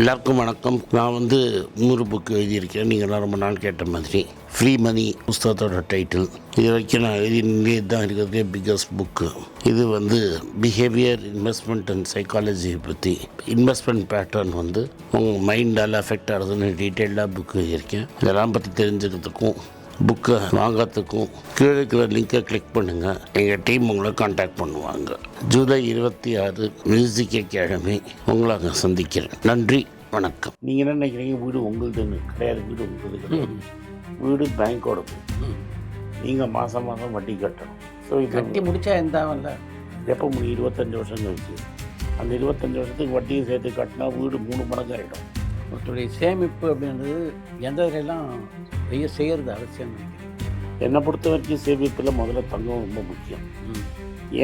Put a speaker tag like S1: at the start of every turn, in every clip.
S1: எல்லாருக்கும் வணக்கம். நான் 100 புக்கு எழுதியிருக்கேன். நீங்கள்லாம் ரொம்ப நாள் கேட்ட மாதிரி ஃப்ரீ மணி புஸ்தகத்தோட டைட்டில். இது வரைக்கும் நான் எழுதினே தான் இருக்கிறதே பிக்கஸ்ட் புக்கு. இது பிஹேவியர், இன்வெஸ்ட்மெண்ட் அண்ட் சைக்காலஜியை பற்றி, இன்வெஸ்ட்மெண்ட் பேட்டர்ன் உங்கள் மைண்டால் அஃபெக்ட் ஆகுதுன்னு டீட்டெயில்டாக புக்கு எழுதியிருக்கேன். இதெல்லாம் பற்றி தெரிஞ்சுக்கிறதுக்கும் புக்கை வாங்கிறதுக்கும் கீழே இருக்கிற லிங்கை கிளிக் பண்ணுங்கள். எங்கள் டீம் உங்களை காண்டாக்ட் பண்ணுவாங்க. ஜூலை 26 மியூசிக் அகாடமி உங்களை அங்கே சந்திக்கிறேன். நன்றி, வணக்கம். நீங்கள் என்ன நினைக்கிறீங்க? வீடு உங்களுதுன்னு கிடையாது. வீடு உங்களுக்கு கிடையாது. வீடு பேங்கோட. நீங்கள் மாதம் வட்டி கட்டணும். ஸோ இது
S2: கட்டி முடித்தா எந்த ஆகல.
S1: எப்போ முடியும்? 25 வருஷம் கழிச்சு. அந்த 25 வருஷத்துக்கு வட்டியும் சேர்த்து கட்டினா வீடு 3 மடங்கு ஆகிடும்.
S2: ஒருத்தருடைய சேமிப்பு அப்படின்றது எந்த இதிலெல்லாம் செய்கிறது அவசியம்.
S1: என்னை பொறுத்த வரைக்கும் சேமிப்பில் முதல்ல தங்கம் ரொம்ப முக்கியம்.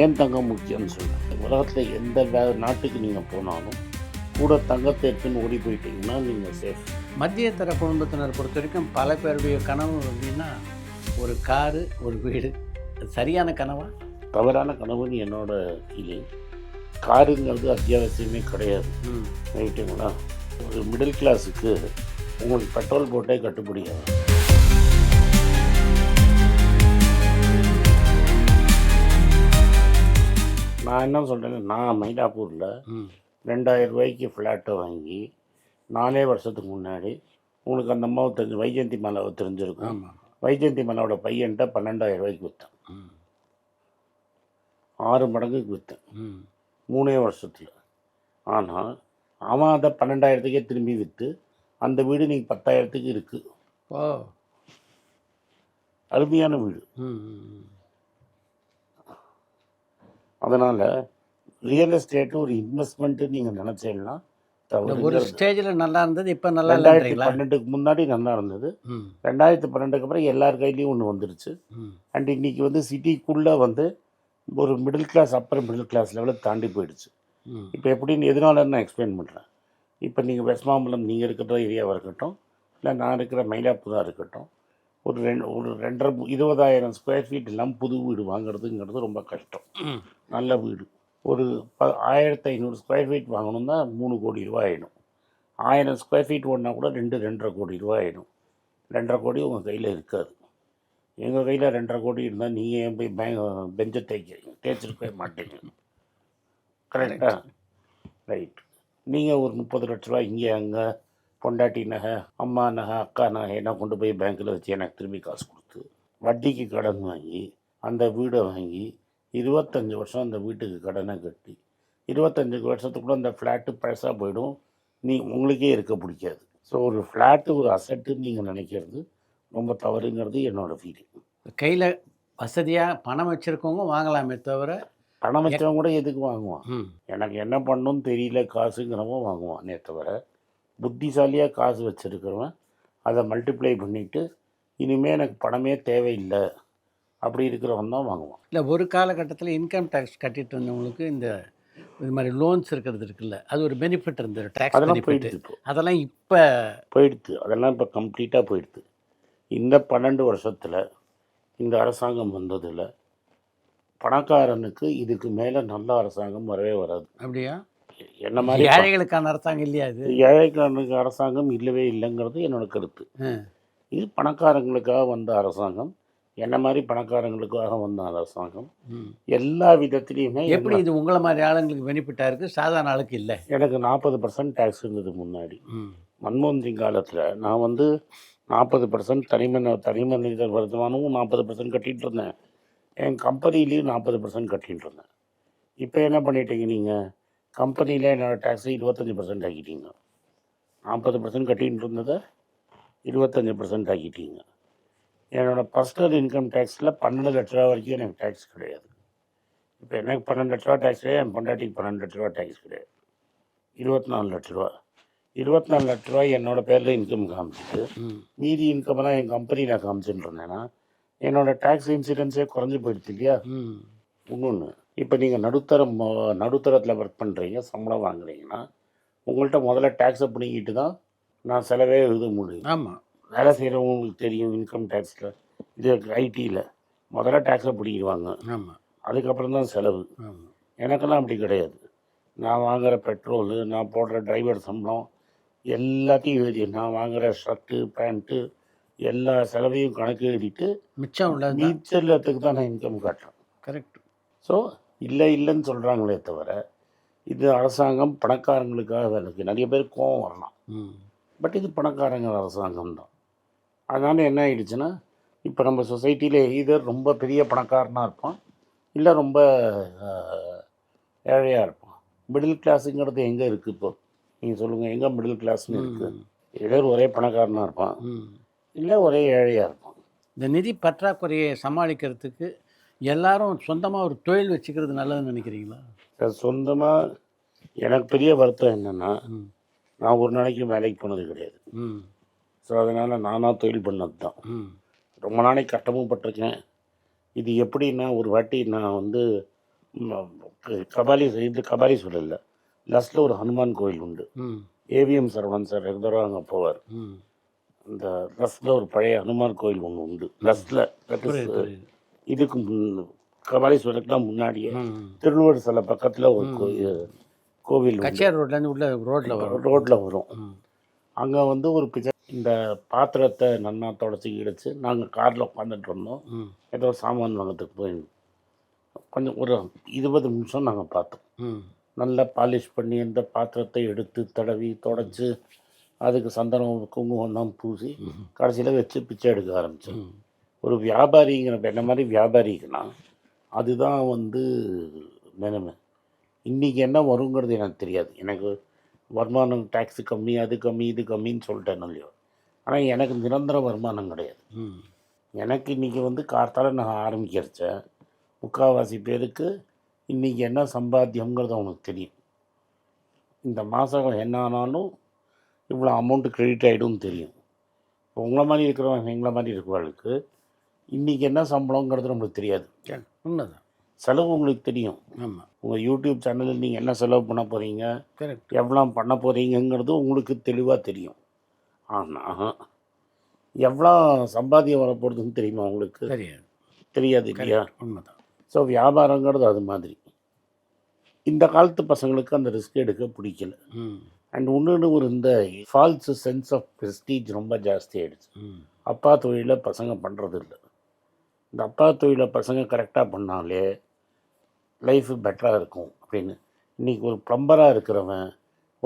S1: ஏன் தங்கம் முக்கியம்னு சொல்லுங்கள். உலகத்தில் எந்த நாட்டுக்கு நீங்கள் போனாலும் கூட தங்கத்தை எடுத்துன்னு ஓடி போயிட்டீங்கன்னா நீங்கள் சேஃப்.
S2: மத்திய தர குடும்பத்தினர் பொறுத்த வரைக்கும் பல பேருடைய கனவு அப்படின்னா ஒரு காரு, ஒரு வீடு. சரியான கனவா
S1: தவறான கனவுன்னு என்னோட ஃபீலிங். காருங்கிறது அத்தியாவசியமே கிடையாது. ரைட்டுங்களா? ஒரு மிடில் கிளாஸுக்கு உங்களுக்கு பெட்ரோல் போட்டே கட்டுப்படியாகும். நான் என்ன சொல்கிறேன்னா, நான் மயிலாப்பூரில் 2000 ரூபாய்க்கு ஃப்ளாட்டை வாங்கி 4 வருஷத்துக்கு முன்னாடி, உங்களுக்கு அந்த அம்மாவை தெரிஞ்சு வைஜெயந்தி மாலாவை தெரிஞ்சிருக்கும். வைஜெயந்தி மாலாவோட பையன்கிட்ட 12,000 ரூபாய்க்கு விற்றேன். 6 மடங்குக்கு விற்றேன் 3 வருஷத்தில். ஆனால் அவன் அதை 12,000த்துக்கே திரும்பி விற்று அந்த வீடு நீங்கள் 10,000த்துக்கு இருக்குது. அருமையான வீடு. அதனால் ரியல் எஸ்டேட்டு ஒரு இன்வெஸ்ட்மெண்ட்டு நீங்கள் நினச்சீங்கன்னா
S2: ஒரு ஸ்டேஜில் நல்லா இருந்தது. இப்போ நல்லா
S1: 2012க்கு முன்னாடி நல்லா இருந்தது. 2012க்கு அப்புறம் எல்லார் கையிலையும் ஒன்று வந்துருச்சு. அண்ட் இன்றைக்கி சிட்டிக்குள்ளே ஒரு middle class, upper middle class லெவலில் தாண்டி போயிடுச்சு. இப்போ எப்படின்னு எதனால நான் எக்ஸ்பிளைன் பண்ணுறேன். இப்போ நீங்கள் வெஸ்ட் மாம்பலம் நீங்கள் இருக்கிற ஏரியாவாக இருக்கட்டும், இல்லை நான் இருக்கிற மயிலாப்பூராக இருக்கட்டும், ஒரு 20,000 ஸ்கொயர் ஃபீட் இல்லாமல் புது வீடு வாங்குறதுங்கிறது ரொம்ப கஷ்டம். நல்ல வீடு ஒரு 1,500 ஸ்கொயர் ஃபீட் வாங்கணும்னா 3 கோடி ரூபா ஆகிடும். 1000 ஸ்கொயர் ஃபீட் ஓடினா கூட 2-2.5 கோடி ரூபா ஆகிடும். 2.5 கோடி உங்கள் கையில் இருக்காது. எங்கள் கையில் 2.5 கோடி இருந்தால் நீங்கள் ஏன் போய் பெஞ்சை தேய்ச்சிருக்கவே மாட்டீங்க. கரெக்டாக? ரைட். நீங்கள் ஒரு 30 லட்ச ரூபா இங்கே அங்கே பொண்டாட்டி நகை, அம்மா நகை, அக்கா நகை என்ன கொண்டு போய் பேங்க்கில் வச்சு எனக்கு திரும்பி காசு கொடுத்து வட்டிக்கு கடன் வாங்கி அந்த வீடை வாங்கி 25 வருஷம் அந்த வீட்டுக்கு கடனை கட்டி 25 வருஷத்துக்குள்ளே அந்த ஃப்ளாட்டு பழசாக போயிடும். உங்களுக்கே இருக்க பிடிக்காது. ஸோ ஒரு ஃப்ளாட்டு ஒரு அசட்டுன்னு நீங்கள் நினைக்கிறது ரொம்ப தவறுங்கிறது என்னோடய ஃபீலிங்.
S2: கையில் வசதியாக பணம் வச்சுருக்கவங்க வாங்கலாமே தவிர,
S1: பணம் வச்சவங்க கூட எதுக்கு வாங்குவான்? எனக்கு என்ன பண்ணணும்னு தெரியல காசுங்கிறவன் வாங்குவானே தவிர, புத்திசாலியாக காசு வச்சுருக்கிறவன் அதை மல்டிப்ளை பண்ணிவிட்டு இனிமேல் எனக்கு பணமே தேவையில்லை அப்படி இருக்கிறவன் தான் வாங்குவான்.
S2: இல்லை, ஒரு காலகட்டத்தில் இன்கம் டேக்ஸ் கட்டிட்டு இருந்தவங்களுக்கு இது மாதிரி லோன்ஸ் இருக்கிறது இருக்குல்ல, அது ஒரு பெனிஃபிட் இருந்தது. டேக்ஸ்
S1: அதெல்லாம் போயிடுது.
S2: அதெல்லாம் இப்போ
S1: போயிடுது. அதெல்லாம் இப்போ கம்ப்ளீட்டாக போயிடுது. இந்த 12 வருஷத்தில் இந்த அரசாங்கம் வந்ததில் பணக்காரனுக்கு இதுக்கு மேலே நல்ல அரசாங்கம் வரவே வராது.
S2: அப்படியா?
S1: என்ன மாதிரி
S2: ஏழைகளுக்கான அரசாங்கம் இல்லையா? இது
S1: ஏழைக்காரனுக்கு அரசாங்கம் இல்லவே இல்லைங்கிறது என்னோட கருத்து. இது பணக்காரங்களுக்காக வந்த அரசாங்கம். என்ன மாதிரி பணக்காரங்களுக்காக வந்த அரசாங்கம். எல்லா விதத்துலேயுமே.
S2: எப்படி இது உங்களை மாதிரி ஆளுங்களுக்கு பெனிஃபிட்டாக இருக்குது, சாதாரண ஆளுக்கு இல்லை?
S1: எனக்கு 40% டேக்ஸ் இருந்தது முன்னாடி. மன்மோகன் சிங் காலத்தில் நான் 40% தனிமனிதர் வருமானமும் 40% கட்டிகிட்டு இருந்தேன். என் கம்பெனிலேயும் 40% கட்டிகிட்டு இருந்தேன். இப்போ என்ன பண்ணிட்டீங்க நீங்கள்? கம்பெனியில் என்னோடய டேக்ஸை 25% ஆக்கிட்டீங்க. 40% கட்டிகிட்டு இருந்ததை 25% ஆக்கிட்டீங்க. என்னோடய பர்சனல் இன்கம் டேக்ஸில் 12 லட்ச ரூபா வரைக்கும் எனக்கு டேக்ஸ் கிடையாது. இப்போ எனக்கு 12 லட்ச ரூபா டேக்ஸ் கிடையாது. என் பொண்டாட்டிக்கு 12 லட்ச ரூபா டேக்ஸ் கிடையாது. 24 லட்ச ரூபா. 24 லட்ச ரூபாய் என்னோடய பேரில் இன்கம் காமிச்சிட்டு மீதி இன்கம்லாம் என் கம்பெனியில் காமிச்சுட்டு இருந்தேன்னா என்னோடய டேக்ஸ் இன்சூரன்ஸே குறைஞ்சி போயிடுச்சு இல்லையா? இன்னொன்று, இப்போ நீங்கள் நடுத்தரத்தில் ஒர்க் பண்ணுறீங்க, சம்பளம் வாங்குறீங்கன்னா உங்கள்கிட்ட முதல்ல டேக்ஸை பிடிங்கிட்டு தான் நான் செலவே எழுத முடியும்.
S2: ஆமாம்,
S1: வேலை செய்கிறவங்களுக்கு தெரியும். இன்கம் டேக்ஸில் இது ஐடியில் முதல்ல டேக்ஸை பிடிக்கிடுவாங்க.
S2: ஆமாம்,
S1: அதுக்கப்புறம் தான் செலவு. எனக்கெல்லாம் அப்படி கிடையாது. நான் வாங்குகிற பெட்ரோலு, நான் போடுற டிரைவர் சம்பளம், எல்லாத்தையும் எழுதி நான் வாங்குகிற ஷர்ட்டு பேண்ட்டு எல்லா செலவையும் கணக்கு எழுதிட்டு
S2: மிச்சம் உள்ளது
S1: நீச்சலத்துக்கு தான் நான் இன்கம் காட்டுறேன்.
S2: கரெக்ட்.
S1: ஸோ இல்லைன்னு சொல்கிறாங்களே தவிர இது அரசாங்கம் பணக்காரங்களுக்காக வேலைக்கு நிறைய பேர் கோவம் வரலாம். பட் இது பணக்காரங்க அரசாங்கம் தான். அதனால் என்ன ஆயிடுச்சுன்னா இப்போ நம்ம சொசைட்டியில் இதர் ரொம்ப பெரிய பணக்காரனாக இருப்பான், இல்லை ரொம்ப ஏழையாக இருப்பான். மிடில் கிளாஸுங்கிறது எங்கே இருக்குது இப்போ? நீங்கள் சொல்லுங்கள், எங்கே மிடில் கிளாஸ்னு இருக்குது? இதர் ஒரே பணக்காரனாக இருப்பான், இல்லை ஒரே ஏழையாக இருப்பான்.
S2: இந்த நிதி பற்றாக்குறையை சமாளிக்கிறதுக்கு எல்லாரும் சொந்தமாக ஒரு தொழில் வச்சுக்கிறது நல்லதுன்னு நினைக்கிறீங்களா?
S1: சொந்தமாக எனக்கு பெரிய வருத்தம் என்னென்னா, நான் ஒரு நாளைக்கு வேலைக்கு போனது கிடையாது. ஸோ அதனால் நானாக தொழில் பண்ணது தான். ரொம்ப நாளைக்கு கட்டமும் பட்டிருக்கேன். இது எப்படின்னா, ஒரு வாட்டி நான் வந்து கபாலி சொல்லல, லஸ்ட்டில் ஒரு ஹனுமான் கோயில் உண்டு. ஏவிஎம் சரவணன் சார் ரெகுலராக அங்கே போவார். அந்த லஸ்ட்டில் ஒரு பழைய ஹனுமான் கோயில் ஒன்று உண்டு. லஸ்ட்டில் இதுக்கு கபாலீஸ்வரத்துக்குலாம் முன்னாடியே திருவள்ளுவர் சில பக்கத்தில் ஒரு கோவில்
S2: கச்சேரி ரோட்லேருந்து உள்ள
S1: ரோட்டில் வரும். அங்கே வந்து ஒரு இந்த பாத்திரத்தை நன்னா தொடச்சி கிடச்சி நாங்கள் காரில் உட்காந்துட்டு இருந்தோம். ஏதோ சாமான் வாங்கிறதுக்கு போயிருந்தோம். கொஞ்சம் ஒரு 20 நிமிஷம் நாங்கள் பார்த்தோம். நல்லா பாலிஷ் பண்ணி அந்த பாத்திரத்தை எடுத்து தடவி தொடச்சி அதுக்கு சந்தனம் குங்குமம் தான் பூசி கடைசியில் வச்சு பிச்சை எடுக்க ஆரம்பித்தோம். ஒரு வியாபாரிங்கிற என்ன மாதிரி வியாபாரிக்குன்னா அதுதான் வந்து நிலைமை. இன்றைக்கி என்ன வருங்கிறது எனக்கு தெரியாது. எனக்கு வருமானம் டேக்ஸு கம்மி, அது கம்மி, இது கம்மின்னு சொல்லிட்டேன் இல்லையோ. ஆனால் எனக்கு நிரந்தர வருமானம் கிடையாது. எனக்கு இன்றைக்கி வந்து கார்த்தால நான் ஆரம்பிக்கிறச்சேன், முக்கால்வாசி பேருக்கு இன்றைக்கி என்ன சம்பாத்தியங்கிறது அவனுக்கு தெரியும். இந்த மாதம் என்ன ஆனாலும் இவ்வளோ அமௌண்ட்டு கிரெடிட் ஆகிடும்னு தெரியும். இப்போ உங்களை மாதிரி இருக்கிறவங்க எங்களை மாதிரி இருக்கிறவங்களுக்கு இன்றைக்கி என்ன சம்பளங்கிறது நம்மளுக்கு தெரியாது.
S2: உண்மைதான்.
S1: செலவு உங்களுக்கு தெரியும்.
S2: ஆமாம்.
S1: உங்கள் யூடியூப் சேனலில் நீங்கள் என்ன செலவு பண்ண போகிறீங்க,
S2: கரெக்ட்,
S1: எவ்வளோ பண்ண போகிறீங்கிறது உங்களுக்கு தெளிவாக தெரியும். ஆனால் எவ்வளோ சம்பாத்தியம் வரப்போகிறதுன்னு தெரியுமா உங்களுக்கு? தெரியாது இல்லையா?
S2: உண்மைதான்.
S1: ஸோ வியாபாரங்கிறது அது மாதிரி. இந்த காலத்து பசங்களுக்கு அந்த ரிஸ்க் எடுக்க பிடிக்கல. அண்ட் இன்னொன்று ஒரு இந்த ஃபால்ஸ் சென்ஸ் ஆஃப் ப்ரெஸ்டீஜ் ரொம்ப ஜாஸ்தி ஆகிடுச்சு. அப்பா தொழிலை பசங்க பண்ணுறது இல்லை. இந்த அப்பா தொழிலை பசங்க கரெக்டாக பண்ணாலே லைஃபு பெட்டராக இருக்கும் அப்படின்னு. இன்றைக்கி ஒரு ப்ளம்பராக இருக்கிறவன்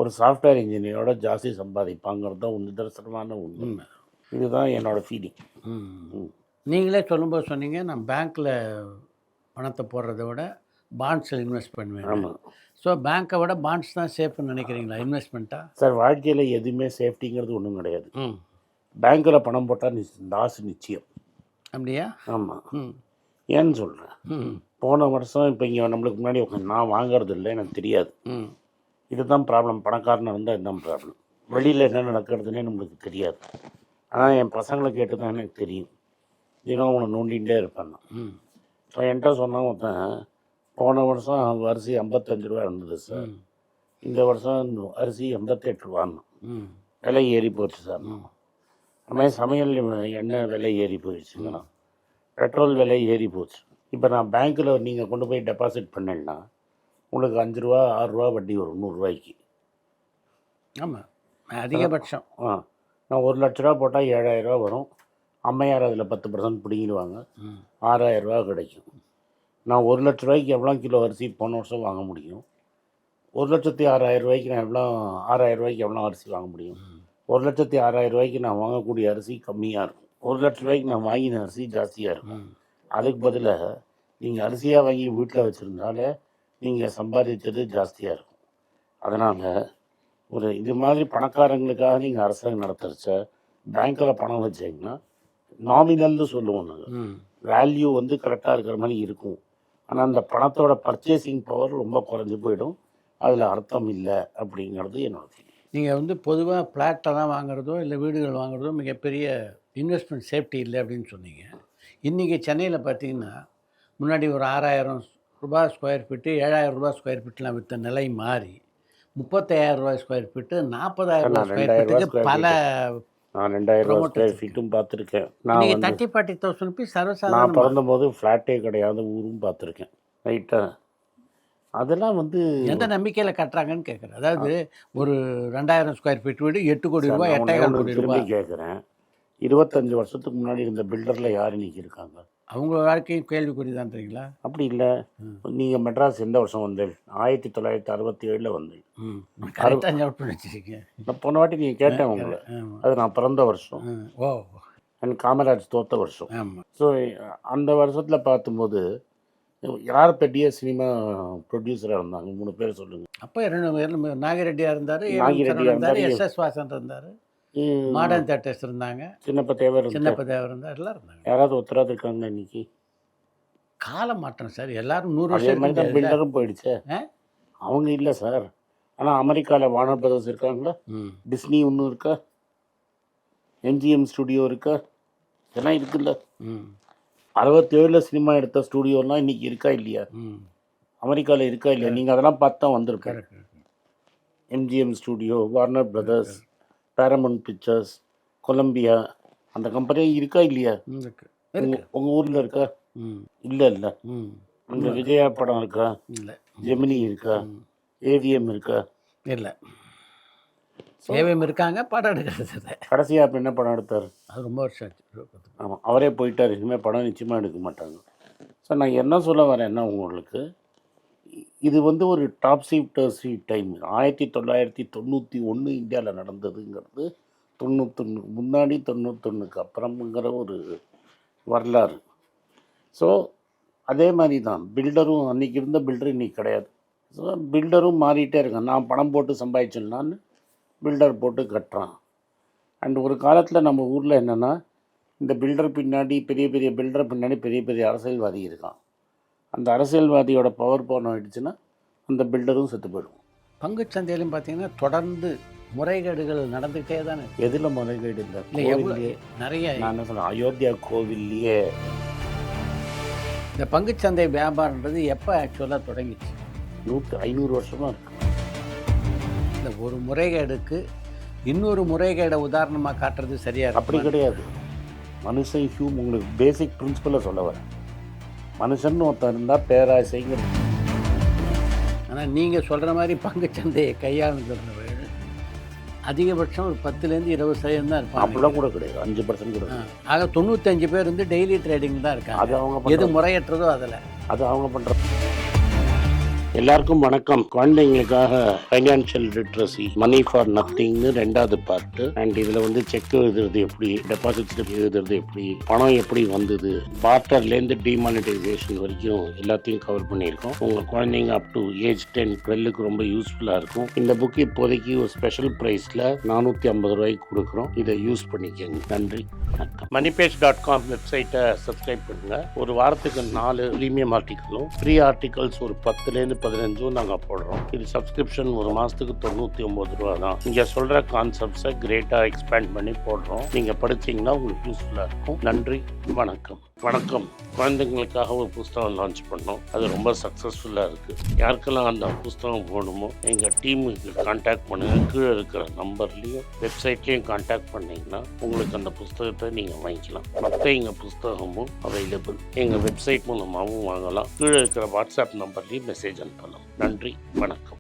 S1: ஒரு சாஃப்ட்வேர் இன்ஜினியரோட ஜாஸ்தி சம்பாதிப்பாங்கிறது தான் நிதர்சனமான உண்மை. இதுதான் என்னோடய ஃபீலிங்.
S2: நீங்களே சொல்லும்போது சொன்னீங்க, நான் பேங்க்கில் பணத்தை போடுறத விட பாண்ட்ஸில் இன்வெஸ்ட் பண்ணுவேன்.
S1: ஆமாம்.
S2: ஸோ பேங்க்கை விட பாண்ட்ஸ் தான் சேஃப்னு நினைக்கிறீங்களா இன்வெஸ்ட்மெண்ட்டாக?
S1: சார், வாழ்க்கையில் எதுவுமே சேஃப்டிங்கிறது ஒன்றும் கிடையாது. பேங்க்கில் பணம் போட்டால் லாஸ் நிச்சயம்.
S2: அப்படியா?
S1: ஆமாம். ஏன்னு சொல்கிறேன், போன வருஷம் இப்போ இங்கே நம்மளுக்கு முன்னாடி நான் வாங்கிறது இல்லை, எனக்கு தெரியாது. இதுதான் ப்ராப்ளம். பணக்காரனாக இருந்தால் இதுதான் ப்ராப்ளம். வெளியில் என்ன நடக்கிறதுனே நம்மளுக்கு தெரியாது. ஆனால் என் பசங்களை கேட்டு தான் எனக்கு தெரியும். தினம் அவனை நோண்டிகிட்டே இருப்பேன் நான். ஸோ என்கிட்ட சொன்னால் ஒருத்தன், போன வருஷம் அரிசி 55 ரூபா இருந்தது சார், இந்த வருஷம் அரிசி 88 ரூபான்னு விலை ஏறி போச்சு சார். அதுமாதிரி சமையல் எண்ணெய் விலை ஏறி போயிடுச்சுங்கண்ணா, பெட்ரோல் விலை ஏறி போச்சு. இப்போ நான் பேங்க்கில் நீங்கள் கொண்டு போய் டெபாசிட் பண்ணேன்னா உங்களுக்கு 5 ரூபா 6 ரூபா வட்டி வரும் 100 ரூபாய்க்கு.
S2: ஆமாம், அதிகபட்சம்.
S1: நான் 1 லட்ச ரூபா போட்டால் 7000 ரூபா வரும். அம்மையார் அதில் 10% பிடிங்கிடுவாங்க, 6000 ரூபா கிடைக்கும். நான் 1 லட்ச ரூபாய்க்கு எவ்வளோ கிலோ அரிசி போன வருஷம் வாங்க முடியும்? 1,06,000 ரூபாய்க்கு நான் 6,000 ரூபாய்க்கு எவ்வளோ அரிசி வாங்க முடியும்? 1,06,000 ரூபாய்க்கு நான் வாங்கக்கூடிய அரிசி கம்மியாக இருக்கும். 1 லட்ச ரூபாய்க்கு நான் வாங்கின அரிசி ஜாஸ்தியாக இருக்கும். அதுக்கு பதிலாக நீங்கள் அரிசியாக வாங்கி வீட்டில் வச்சுருந்தாலே நீங்கள் சம்பாதித்தது ஜாஸ்தியாக இருக்கும். அதனால் ஒரு இது மாதிரி பணக்காரங்களுக்காக நீங்கள் அரசாங்கம் நடத்துறச்ச பேங்க்கில் பணம் வச்சிங்கன்னா நாமினல்னு சொல்லுவோம் நாங்கள், வேல்யூ வந்து கரெக்டாக இருக்கிற மாதிரி இருக்கும். ஆனால் அந்த பணத்தோட பர்ச்சேசிங் பவர் ரொம்ப குறைஞ்சி போயிடும். அதில் அர்த்தம் இல்லை அப்படிங்கிறது என்னோட ஃபீலிங்.
S2: நீங்கள் வந்து பொதுவாக ஃப்ளாட்டெல்லாம் வாங்குறதோ இல்லை வீடுகள் வாங்குறதோ மிகப்பெரிய இன்வெஸ்ட்மெண்ட் சேஃப்டி இல்லை அப்படின்னு சொன்னீங்க. இன்றைக்கி சென்னையில் பார்த்தீங்கன்னா முன்னாடி ஒரு 6,000 ரூபாய் ஸ்கொயர் ஃபீட்டு 7,000 ரூபாய் ஸ்கொயர் ஃபீட்லாம் விற்ற நிலை மாறி 35,000 ரூபாய் ஸ்கொயர் ஃபீட்டு 40,000 ரூபாய் ஸ்கொயர் ஃபீட்டுக்கு பல
S1: 2,000 ரூபாய் ஸ்கொயர் ஃபீட்டும் பார்த்துருக்கேன். நான்
S2: 30,000 ருபீஸ் சர்வசாதாரண.
S1: நான் பிறந்தபோது ஃப்ளாட்டே கிடையாது, ஊரும் பார்த்துருக்கேன். ரைட்டாக அதெல்லாம் வந்து
S2: எந்த நம்பிக்கையில் கட்டுறாங்கன்னு கேட்குறேன். அதாவது ஒரு 2000 ஸ்கொயர் ஃபீட் வீடு 8 கோடி
S1: சார்,
S2: ரூபாய்,
S1: நான் உன்னை
S2: 8,4
S1: ஒண்ணு
S2: கோடி
S1: திரும்பி
S2: ரூபாய்.
S1: கேட்குறேன். 25 வருஷத்துக்கு முன்னாடி இருந்த பில்டரில் யார் இன்னைக்கு இருக்காங்க?
S2: அவங்க வாழ்க்கையும் கேள்விக்குறி தான்றீங்களா?
S1: அப்படி இல்லை. நீங்கள் மெட்ராஸ் எந்த வருஷம் வந்தீங்க? 1967 வந்தீங்க.
S2: கரெக்டாக ஞாபகம் பண்ணி வச்சிருக்கீங்க.
S1: நான் போன வாட்டி நீங்கள் கேட்டேன் உங்களை.
S2: ஆமாம்.
S1: அது நான் பிறந்த வருஷம்,
S2: ஓ
S1: எனக்கு காமராஜ் தோத்த வருஷம்.
S2: ஆமாம்.
S1: ஸோ அந்த வருஷத்தில் பார்க்கும்போது யார் பெரிய சினிமா ப்ரொடியூசராக இருந்தாங்க? 3 பேர் சொல்லுங்கள்.
S2: அப்போ 2 நாகிரெட்டியாக இருந்தார்,
S1: நாகிரெட்டியா
S2: இருந்தார்,
S1: இருந்தாரு.
S2: எஸ் வாசன் இருந்தார், மாடர்ன் தேட்டர்ஸ் இருந்தாங்க,
S1: சின்னப்ப தேவர் இருந்தார்.
S2: சின்னப்ப தேவர் இருந்தார், எல்லாம் இருந்தாங்க.
S1: யாராவது ஒருத்தராது இருக்காங்க இன்னைக்கு?
S2: காலம் மாற்றம் சார், எல்லாரும் 100
S1: அதே
S2: வருஷம்
S1: மாதிரி தான் பில்டரும் போயிடுச்சே. அவங்க இல்லை சார். ஆனால் அமெரிக்காவில் வார்னர் பிரதர்ஸ் இருக்காங்களா? டிஸ்னி ஒன்றும் இருக்கா? எம்ஜிஎம் ஸ்டுடியோ இருக்கா? இதெல்லாம் இருக்குல்ல. 67 சினிமா எடுத்த ஸ்டுடியோலாம் இன்னைக்கு இருக்கா இல்லையா? அமெரிக்காவில் இருக்கா இல்லையா? நீங்கள் அதெல்லாம் பார்த்து தான் வந்திருக்காரு. MGM studio, Warner Brothers, Paramount Pictures, Columbia, அந்த கம்பெனி இருக்கா இல்லையா? உங்கள் ஊரில் இருக்கா? இல்லை இல்லை. அங்கே விஜயா படம் இருக்கா?
S2: இல்லை.
S1: ஜெமினி இருக்கா? ஏவிஎம் இருக்கா?
S2: இல்லை. ஏவிஎம் இருக்காங்க, படம் எடுக்கிறது.
S1: கடைசியாக இப்போ என்ன படம் எடுத்தார்?
S2: அது ரொம்ப வருஷம் ஆச்சு.
S1: ஆமாம், அவரே போயிட்டார். இனிமேல் படம் நிச்சயமாக எடுக்க மாட்டாங்க. ஸோ நான் என்ன சொல்ல வரேன்னா, உங்களுக்கு இது வந்து ஒரு டாப் சீட்டர்ஸி டைம். 1991 இந்தியாவில் நடந்ததுங்கிறது 91 முன்னாடி 91க்கு அப்புறம்ங்கிற ஒரு வரலாறு. ஸோ அதே மாதிரி தான் பில்டரும். அன்றைக்கி இருந்த பில்டர் இன்றைக்கி கிடையாது. ஸோ பில்டரும் மாறிட்டே இருக்கான். நான் பணம் போட்டு சம்பாதிச்சேன்னான்னு பில்டர் போட்டு கட்டுறான். அண்ட் ஒரு காலத்தில் நம்ம ஊரில் என்னென்னா, இந்த பில்டர் பின்னாடி பெரிய பெரிய பில்டர் பின்னாடி பெரிய பெரிய அரசியல்வாதி இருக்கான். அந்த அரசியல்வாதியோட பவர் போயிடுச்சுன்னா அந்த பில்டரும் செத்து போயிடும்.
S2: பங்குச்சந்தையிலும் பார்த்தீங்கன்னா தொடர்ந்து முறைகேடுகள் நடந்துகிட்டே தானே.
S1: எதில் முறைகேடு இல்லை?
S2: எவ்வளோ நிறைய.
S1: நான் என்ன சொல்கிறேன், அயோத்தியா கோவில்லையே
S2: இந்த பங்குச்சந்தை வியாபாரன்றது எப்போ ஆக்சுவலாக தொடங்கிச்சு?
S1: 500 வருஷமாக இருக்குது.
S2: இந்த ஒரு முறைகேடுக்கு இன்னொரு முறைகேடை உதாரணமாக காட்டுறது சரியாக?
S1: அப்படி கிடையாது. மனுஷன் உங்களுக்கு பேசிக் பிரின்சிபலை சொல்ல வரேன். மனுஷன் ஒருத்தன் இருந்தால் பேராசைங்கிறது.
S2: ஆனால் நீங்கள் சொல்கிற மாதிரி பங்குச்சந்தையை கையாளுங்கிறவர்கள் அதிகபட்சம் ஒரு 10லேருந்து 20% தான் இருப்பாங்க.
S1: அப்படிலாம் கூட கிடையாது, 5% கூட.
S2: ஆக 95 பேர் வந்து டெய்லி ட்ரேடிங் தான் இருக்காங்க.
S1: அது அவங்க
S2: எது முறையற்றதோ அதில்
S1: அது அவங்க பண்ணுற. எல்லாருக்கும் வணக்கம். குழந்தைங்களுக்காக ஃபைனான்ஷியல் லிட்ரஸி, மணி ஃபார் நத்திங்னு 2வது பார்ட்டு. அண்ட் இதில் வந்து செக் எழுதுறது எப்படி, டெபாசிட் எழுதுறது எப்படி, பணம் எப்படி வந்தது, பார்ட்டர்லேருந்து டிமானிட்டைசேஷன் வரைக்கும் எல்லாத்தையும் கவர் பண்ணியிருக்கோம். உங்கள் குழந்தைங்க அப் டு ஏஜ் 10, 12க்கு ரொம்ப யூஸ்ஃபுல்லாக இருக்கும். இந்த புக் இப்போதைக்கு ஒரு ஸ்பெஷல் ப்ரைஸில் 450 ரூபாய்க்கு கொடுக்குறோம். இதை யூஸ் பண்ணிக்கங்க. நன்றி, வணக்கம். moneypage.com வெப்சைட்டை சப்ஸ்கிரைப் பண்ணுங்கள். ஒரு வாரத்துக்கு 4 ப்ரீமியம் ஆர்டிக்கலும் ஃப்ரீ ஆர்டிகல்ஸ் ஒரு 10லேருந்து 15 நாங்கள் போடுறோம். இது சப்ஸ்கிரிப்ஷன் ஒரு மாதத்துக்கு 99 ரூபா தான். நீங்கள் சொல்கிற கான்செப்ட்ஸை கிரேட்டாக எக்ஸ்பேண்ட் பண்ணி போடுறோம். நீங்கள் படித்தீங்கன்னா உங்களுக்கு யூஸ்ஃபுல்லாக இருக்கும். நன்றி, வணக்கம். வணக்கம். குழந்தைங்களுக்காக ஒரு புஸ்தகம் லான்ச் பண்ணோம். அது ரொம்ப சக்ஸஸ்ஃபுல்லாக இருக்குது. யாருக்கெல்லாம் அந்த புஸ்தகம் போகணுமோ எங்கள் டீமுக்கு கான்டாக்ட் பண்ணுங்கள். கீழே இருக்கிற நம்பர்லேயும் வெப்சைட்லேயும் கான்டாக்ட் பண்ணிங்கன்னா உங்களுக்கு அந்த புஸ்தகத்தை நீங்கள் வாங்கிக்கலாம். மற்ற எங்கள் புஸ்தகமும் அவைலபிள். எங்கள் வெப்சைட் மூலமாகவும் வாங்கலாம். கீழே இருக்கிற வாட்ஸ்அப் நம்பர்லேயும் மெசேஜ் அனுப்பலாம். நன்றி, வணக்கம்.